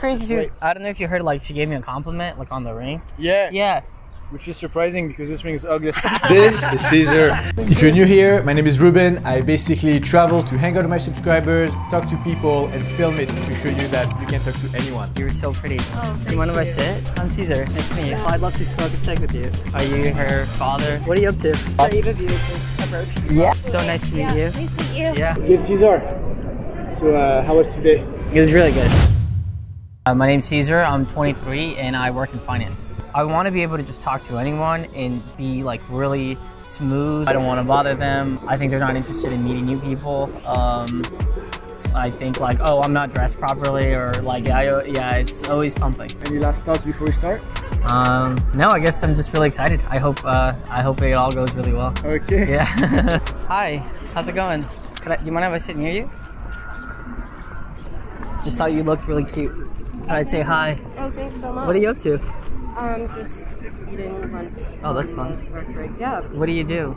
crazy too. I don't know if you heard, like, she gave me a compliment, like, on the ring. Yeah. Yeah. Which is surprising because this ring is ugly. This is Caesar. If you're new here, my name is Ruben. I basically travel to hang out with my subscribers, talk to people, and film it to show you that you can talk to anyone. You're so pretty. Oh, do you mind if I sit? I'm Caesar. Nice to meet you. I'd love to smoke a cig with you. Are you her father? What are you up to? Brave of you to approach. Yeah. So nice to meet you. Nice to meet you. Yeah. Yes, Caesar. So, how was today? It was really good. My name's Caesar, I'm 23 and I work in finance. I want to be able to just talk to anyone and be like really smooth. I don't want to bother them. I think they're not interested in meeting new people. I think like, oh, I'm not dressed properly, or like, yeah, it's always something. Any last thoughts before we start? No, I guess I'm just really excited. I hope it all goes really well. Okay. Yeah. Hi, how's it going? Do you mind if I sit near you? Just thought you looked really cute. Can I say hi? Oh, thanks so much. What are you up to? Just eating lunch. Oh, that's fun. Yeah. What do you do?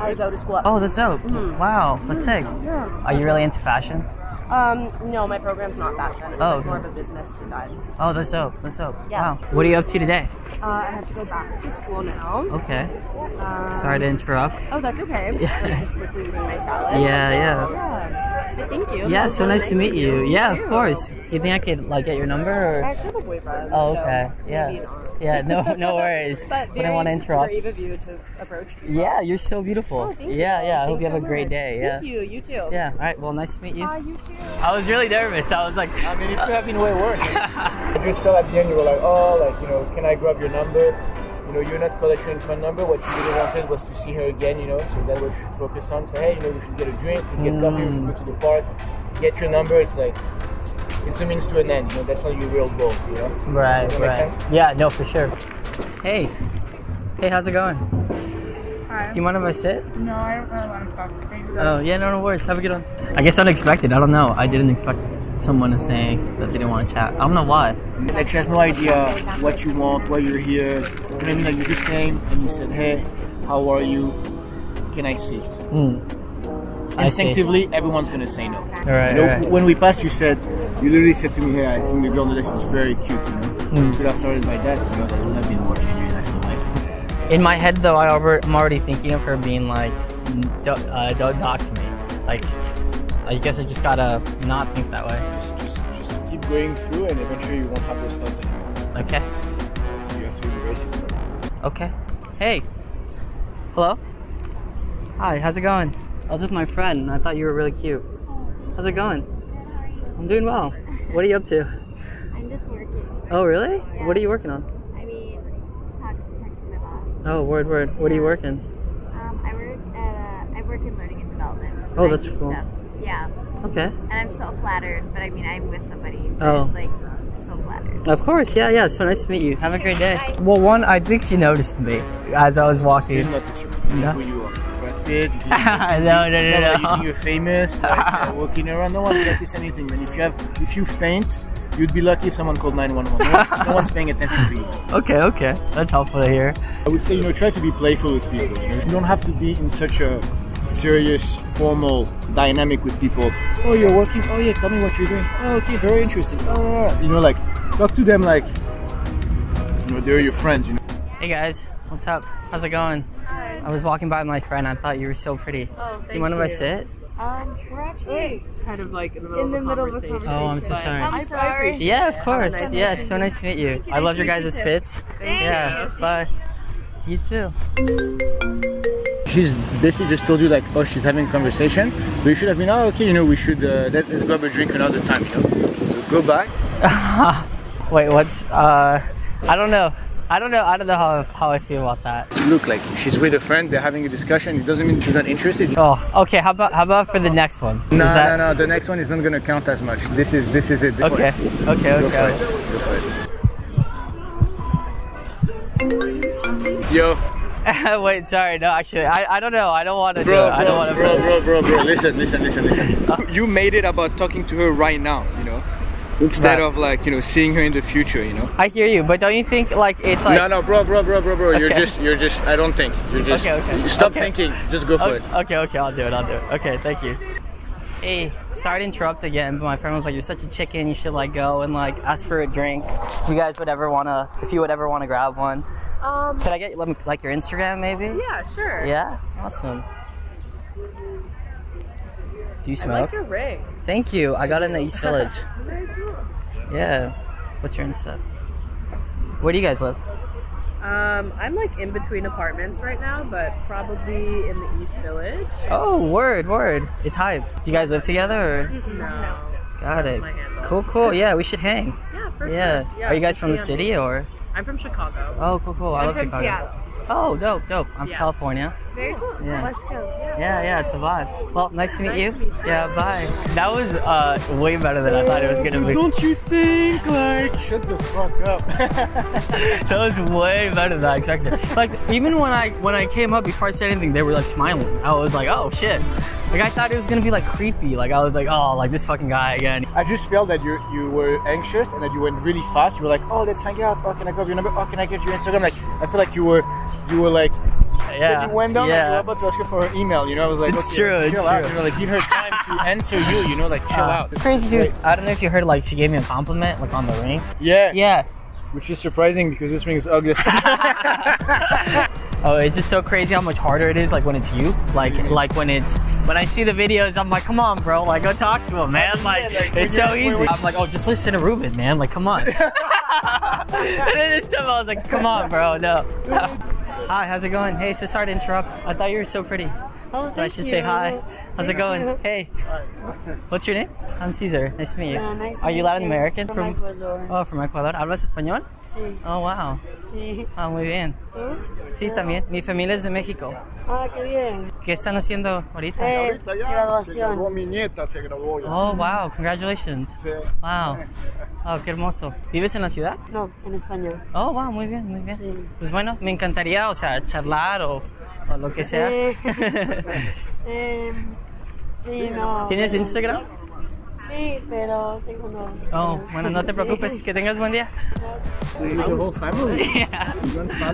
I go to school. Oh, that's dope. Wow, that's sick. Yeah. Are you really into fashion? No, my program's not fashion. It's Oh, like more okay. of a business design. Oh, that's dope. That's dope. Yeah. Wow. What are you up to today? I have to go back to school now. Okay. Sorry to interrupt. Oh, that's okay. I was just quickly eating my salad. Yeah. Yeah. But thank you. Yeah, It was so really nice to meet you. Yeah, too. of course. Do you think I could like get your number? Or? I actually have a boyfriend. Oh, okay. So Yeah. maybe not. Yeah, no worries. But I don't want to interrupt. brave of you to approach me. Yeah, you're so beautiful. Oh, thank you. Yeah. I hope Thanks you have so a great much. day. Yeah. Thank you. You too. Yeah. All right. Well, nice to meet you. You too. I was really nervous. I was like, I mean, it could have been way worse. I just felt at the end you were like, oh, like, you know, can I grab your number? You know, you're not collecting phone number. What you really wanted was to see her again, you know, so that's what you should focus on. Say, hey, you know, we should get a drink, we should get coffee, we should go to the park, get your number. It's like, it's a means to an end, you know, that's not your real goal, you know? right. Does that make sense? Yeah. No, for sure. Hey, how's it going? Hi. Do you mind if I sit? No, I don't really want to talk to you. Oh, yeah, no worries. Have a good one. I guess unexpected. I don't know. I didn't expect someone to say that they didn't want to chat. I don't know why. Like, she has no idea what you want, why you're here. You know what I mean? Like, you just came and you said, hey, how are you? Can I sit? Instinctively, everyone's going to say no. Right, You know, right. when we passed, you literally said to me, hey, I think the girl on the list is very cute, you know? You could have started like that, you know, that would have been more genuine, I feel like. In my head, though, I'm already thinking of her being like, don't talk to me. Like, I guess I just gotta not think that way. Just keep going through and eventually you won't have those thoughts anymore. Okay. You have to erase it. Okay. Hey. Hello? Hi, how's it going? I was with my friend and I thought you were really cute. How's it going? I'm doing well. What are you up to? I'm just working. Oh, really? Yeah. What are you working on? I mean, texting my boss. Oh, word. What are you working? I work in learning and development. Oh, IT that's cool. Stuff. Yeah. Okay. And I'm so flattered, but I mean, I'm with somebody. But, Oh. Like, so flattered. Of course, yeah. So nice to meet you. Have a great day. Bye. Well, one, I think she noticed me as I was You walking. didn't notice you. You think No. who you are. Brad Pitt, you think No. you think you're famous, like, walking around. No one notices anything, man. If you faint, you'd be lucky if someone called 911. No one's paying attention to you. Okay. That's helpful to hear. I would say, you know, try to be playful with people. You know? You don't have to be in such a serious, formal dynamic with people. Oh, you're working? Oh, yeah, tell me what you're doing. Oh, okay, very interesting. Oh, you know, like, talk to them like, you know, they're your friends, you know. Hey guys, what's up? How's it going? Hi. I was walking by with my friend. I thought you were so pretty. Oh, Do you mind if I sit? We're actually kind of like in the middle, In the of, a middle of a conversation. Oh, I'm so but sorry. I sorry. appreciate Yeah, it. of course. Have a nice Yeah, day. so nice to meet you. I love your guys' fits. Yeah, bye. You too. She's basically just told you like, oh, she's having a conversation, but you should have been, oh, okay, you know, we should let's grab a drink another time, you know. So go back. Wait, what's I don't know. I don't know how I feel about that. Look, like she's with a friend, they're having a discussion. It doesn't mean she's not interested. Oh, okay. How about for the next one? No, Is that- no. The next one is not gonna count as much. This is it. Go for Okay. it. Okay. Go for it. Yo. Wait, sorry. No, actually, I don't know. I don't want to do it. Bro, I don't want to. bro. Listen. You made it about talking to her right now, you know, instead Right. of like, you know, seeing her in the future, you know. I hear you, but don't you think like it's like? No, bro. Okay. You're just. I don't think. You're just. Okay. Stop Okay. thinking. Just go for it. Okay. I'll do it. Okay, thank you. Hey, sorry to interrupt again, but my friend was like, "You're such a chicken. You should like go and like ask for a drink. If you guys would ever wanna, if you would ever wanna grab one, could I get like your Instagram maybe? Yeah, sure. Yeah, awesome. Do you I smoke? like your ring. Thank you. I got it in the East Village. Very cool. Yeah. What's your Insta? Where do you guys live? I'm like in between apartments right now, but probably in the East Village. Oh, word. It's hype. Do you guys live together or? No. Got it. my handle. Cool. Yeah, we should hang. Yeah, for Yeah. sure. Yeah, Are you guys just from the DM city me. or? I'm from Chicago. Oh, cool. I I'm love from Chicago. Seattle. Oh, dope. I'm Yeah. California. Very cool. Yeah. West Coast. Yeah, it's a vibe. Well, nice to meet you. to meet you. Yeah, bye. That was way better than I thought it was gonna be. Don't you think? Like, shut the fuck up. That was way better than I expected. Like even when I came up before I said anything, they were like smiling. I was like, oh shit. Like I thought it was gonna be like creepy. Like I was like, oh, like this fucking guy again. I just felt that you were anxious and that you went really fast. You were like, oh, let's hang out. Oh, can I grab your number? Oh, can I get your Instagram? Like, I feel like you were like, Yeah. when you went down, like, you were about to ask her for her email. You know, I was like, It's okay, true, it's chill out. true. You know, like give her time to answer you. You know, like chill out. It's crazy too. I don't know if you heard, like she gave me a compliment like on the ring. Yeah. Yeah. Which is surprising because this ring is ugly. Oh, it's just so crazy how much harder it is like when it's you. Like when I see the videos, I'm like, come on, bro, like go talk to him, man. Like it's so easy. I'm like, oh, just listen to Ruben, man. Like, come on. And then it's somehow I was like, come on, bro, no. Hi, how's it going? Hey, so sorry to interrupt. I thought you were so pretty. Oh, So I should say hi. How's it going? Hey. What's your name? I'm Caesar. Nice to meet you. Nice to Are you meet Latin you. American? From Ecuador. Oh, from Ecuador. ¿Hablas español? Sí, Oh, wow. sí. Ah, muy bien. ¿Tú? Sí, también. Mi familia es de México. Ah, qué bien. ¿Qué están haciendo ahorita? Graduación. Mi nieta se graduó ya. Oh, wow. Congratulations. Wow. Oh, qué hermoso. ¿Vives en la ciudad? No, en español. Oh, wow. Muy bien, muy bien. Sí. Pues bueno, me encantaría, o sea, charlar o lo que sea. Sí, no. ¿Tienes Instagram? Sí, pero tengo no. Oh, bueno, no te preocupes. Que tengas buen día. The whole family. Yeah.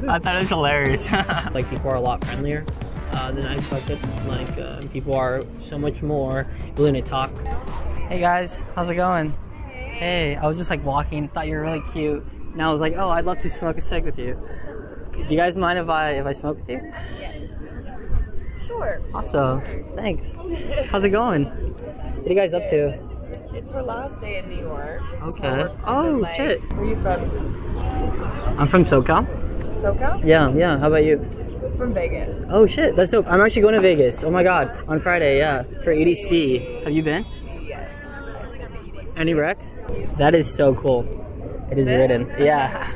I thought it was hilarious. Like people are a lot friendlier than I expected. Like people are so much more willing to talk. Hey guys, how's it going? Hey, I was just like walking, thought you were really cute, and I was like, oh, I'd love to smoke a cig with you. Do you guys mind if I smoke with you? Sure. Awesome. Thanks. How's it going? What are you guys up to? It's her last day in New York. Okay. Oh shit. Where are you from? I'm from SoCal. SoCal? Yeah. How about you? From Vegas. Oh shit, that's dope. I'm actually going to Vegas. Oh my god, on Friday, yeah, for EDC. Have you been? Yes. I've been to EDC. Any Rex? That is so cool. It is written. Yeah.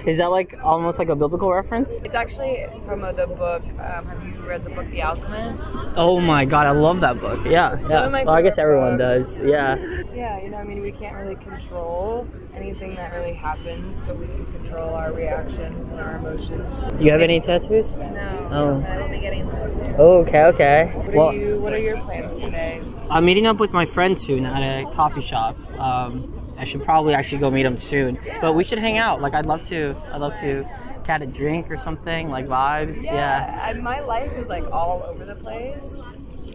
Is that like almost like a biblical reference? It's actually from the book. Have you read the book The Alchemist? Oh my god, I love that book. Yeah. of my Well, I guess favorite everyone books. does. Yeah. Yeah, you know, I mean, we can't really control anything that really happens, but we can control our reactions and our emotions. Do you have any tattoos? No, Oh. I will be getting those soon. Oh, okay. Well, What are your plans today? I'm meeting up with my friend soon at a coffee shop. I should probably actually go meet him soon. But we should hang out. Like I'd love to get a drink or something, like vibe. Yeah. My life is like all over the place.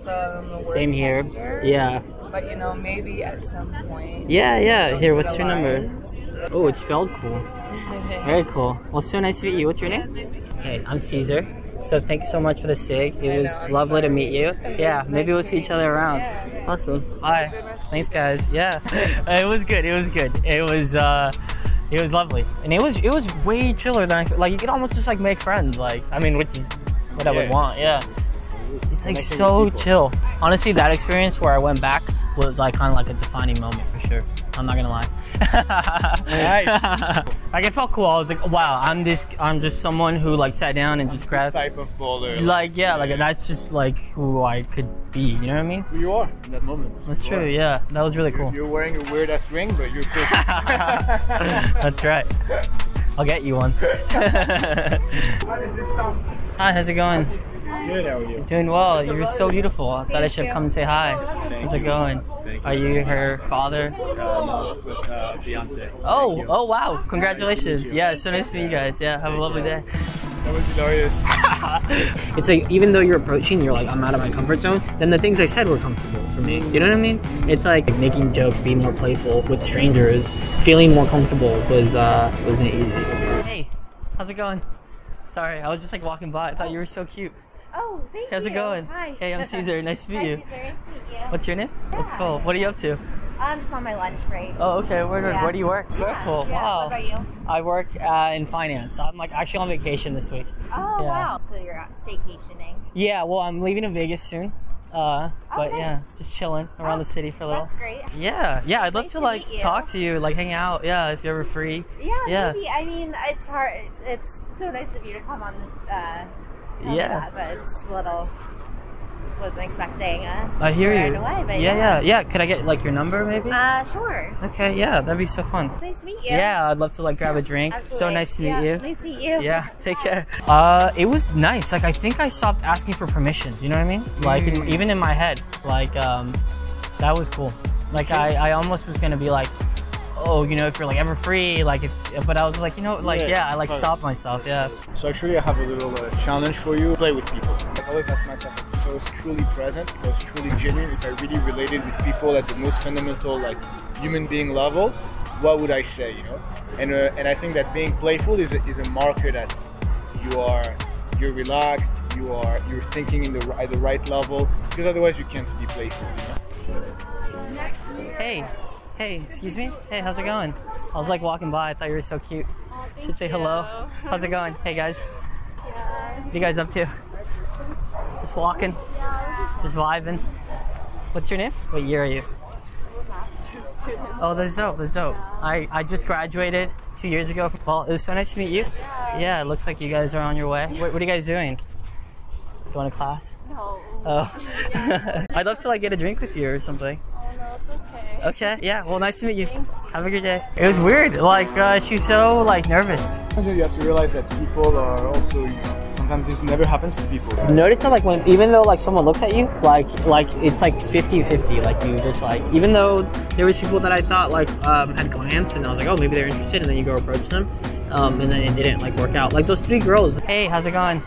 So I'm the worst Same here. texter. Yeah. But you know, maybe at some point. Yeah. Here, what's the your number? lines. Oh, it's spelled cool. Very cool. Well, so nice to meet you. What's your name? Hey, I'm Caesar. So thanks so much for the cig. It was I'm lovely to sorry. meet you. Yeah, maybe we'll see each other around. Yeah. Awesome. Bye. Thanks, guys. Yeah, it was good. It was lovely, and it was way chiller than I expected. Like you could almost just like make friends. Like I mean, which is what I would want. Yeah. It's like so chill. Honestly, that experience where I went back was like kind of like a defining moment for sure. I'm not gonna lie. Nice. Like it felt cool. I was like, wow, I'm just someone who like sat down and just grabbed. Type of baller. Like yeah, like that's just like who I could be. You know what I mean? Who you are in that moment. That's true. Yeah, that was really cool. You're wearing a weird ass ring, but you're cool. That's right. I'll get you one. Hi, how's it going? Good, how are you? Doing well. You're so beautiful. I thought I should come and say hi. How's it going? Are you her father? No, with fiance. Oh, wow. Congratulations. Yeah, so nice to meet you guys. Yeah, have a lovely day. That was hilarious. It's like, even though you're approaching, you're like, I'm out of my comfort zone, then the things I said were comfortable for me. You know what I mean? It's like making jokes, being more playful with strangers, feeling more comfortable wasn't easy. Hey, how's it going? Sorry, I was just like walking by. I thought you were so cute. Oh, thank you. How's it going? Hi. Hey, I'm Caesar. Nice to meet you. Hi, Caesar. Nice to meet you. What's your name? That's cool. What are you up to? I'm just on my lunch break. Oh, okay. Where do you work? Very cool. Yeah. Wow. What about you? I work in finance. I'm like actually on vacation this week. Oh, Yeah. wow. So you're out staycationing. Yeah, well, I'm leaving to Vegas soon. But nice. yeah, just chilling around the city for a little. That's great. Yeah, I'd love Nice to to like meet you. talk to you, like hang out. Yeah, if you're ever free. Yeah, maybe. I mean, it's hard. It's so nice of you to come on this. Yeah. But it's a little. Wasn't expecting. I hear right you. away, but yeah. Could I get like your number maybe? Sure. Okay, yeah, that'd be so fun. It's nice to meet you. Yeah, I'd love to like grab a drink. Absolutely. So nice to meet Yeah, you. Nice to meet you. Yeah, take care. It was nice. Like I think I stopped asking for permission. You know what I mean? Like even in my head, like that was cool. Like I almost was gonna be like, oh, you know, if you're like ever free, like but I was like, you know, like I like stopped myself. Yeah. So actually I have a little challenge for you. Play with people. I always ask myself, if I was truly present, if I was truly genuine, if I really related with people at the most fundamental like human being level, what would I say, you know? And I think that being playful is a marker that you're relaxed, you're thinking at the right level, because otherwise you can't be playful, you know? Hey, excuse me? Hey, how's it going? I was like walking by, I thought you were so cute. Should say hello. How's it going? Hey guys. What you guys up to? Just walking? Just vibing? What's your name? What year are you? Oh, that's dope, I just graduated 2 years ago. Well, it was so nice to meet you. Yeah, it looks like you guys are on your way. What are you guys doing? Going to class? No. Oh. I'd love to like get a drink with you or something. Oh, no, it's okay. Okay, yeah, well, nice to meet you. Have a good day. It was weird, like, she's so, like, nervous. You have to realize that people are also, you know, sometimes this never happens to people. Notice that, like, when, even though, like, someone looks at you, like, it's, like, 50-50, like, you just, like, even though there was people that I thought, like, had glanced, and I was like, oh, maybe they're interested, and then you go approach them, and then it didn't, like, work out. Like, those 3 girls. Hey, how's it going?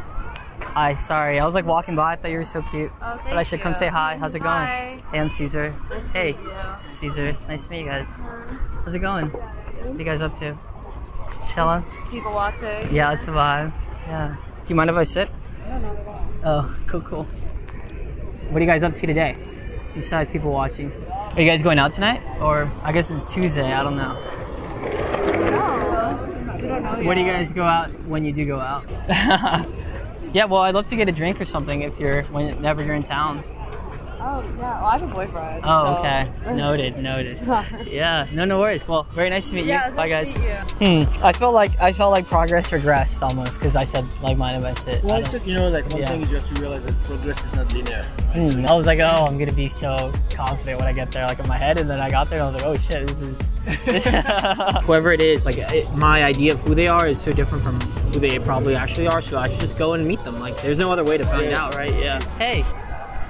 Hi, sorry, I was, like, walking by, I thought you were so cute. Oh, But I should come say hi. How's it going? Hi. Hey, I'm Caesar. Nice to Hey, meet you. Caesar. Nice to meet you guys. How's it going? What are you guys up to? Chilling? People watching. Yeah, it's a vibe. Yeah. Do you mind if I sit? No, not at all. Oh, cool. What are you guys up to today? Besides people watching. Are you guys going out tonight? Or I guess it's Tuesday, I don't know. No. We don't know Where do you yet. guys go out when you do go out? Yeah, well, I'd love to get a drink or something whenever you're in town. Oh, yeah. Well, I have a boyfriend. Oh, so. okay. Noted. Sorry. Yeah, no worries. Well, very nice to meet you. Yeah, Bye, nice guys. to meet you. I felt like progress regressed almost because I said like mine if I sit. Well, I it's don't- just, you know, like one Yeah. thing is you have to realize that progress is not linear. I was like, oh, I'm gonna be so confident when I get there, like in my head, and then I got there and I was like, oh shit, this is. Whoever it is, like my idea of who they are is so different from who they probably actually are. So I should just go and meet them. Like, there's no other way to find out, right? Yeah. Hey,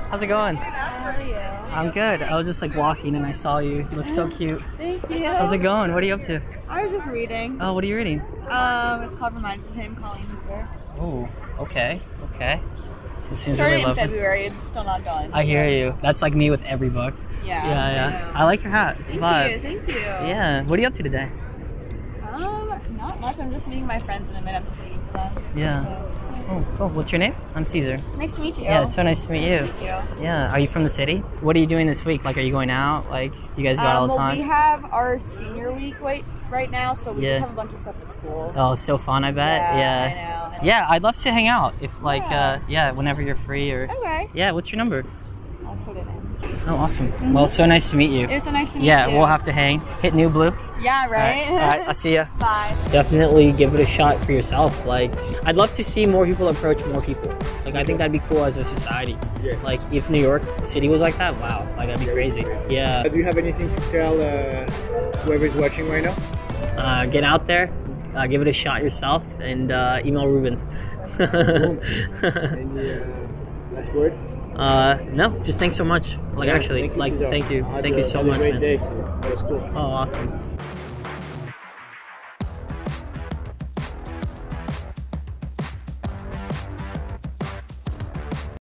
how's it going? How are you? I'm good. I was just like walking and I saw you. You look so cute. Thank you. How's it going? What are you up to? I was just reading. Oh, what are you reading? It's called Reminders of Him, Colleen Hoover. Oh, okay. It seems Started really in lovely. February. It's still not done. I hear so. you. That's like me with every book. Yeah. Yeah. I like your hat. It's a vibe. Thank you. Yeah. What are you up to today? Not much. I'm just meeting my friends in a minute. I'm just waiting for them. Yeah. So, Oh, cool. What's your name? I'm Caesar. nice to meet you. Yeah, it's so nice to meet you. Thank you. Yeah. Are you from the city? What are you doing this week? Like, are you going out? Like, you guys go out all the Well, time? we have our senior week right now, so we Yeah. just have a bunch of stuff at school. Oh, it's so fun, I bet. Yeah, I know. And Yeah, I'd love to hang out if, like, Yeah. whenever you're free or. Okay. Yeah, what's your number? I'll put it in. Oh, awesome. Well, so nice to meet you. It was so nice to meet Yeah, you. we'll have to hang. Hit New Blue. Yeah, right? All right, I'll see ya. Bye. Definitely give it a shot for yourself. Like, I'd love to see more people approach more people. Like, I think that'd be cool as a society. Yeah. Like, if New York City was like that, wow, like that'd be crazy. Yeah. Do you have anything to tell whoever's watching right now? Get out there, give it a shot yourself, and email Ruben. Any Last word? No, just thanks so much. Like, Yeah, actually, thank you, like, Cesar. thank you Had so a much, great man. day, so that was cool. Oh, awesome.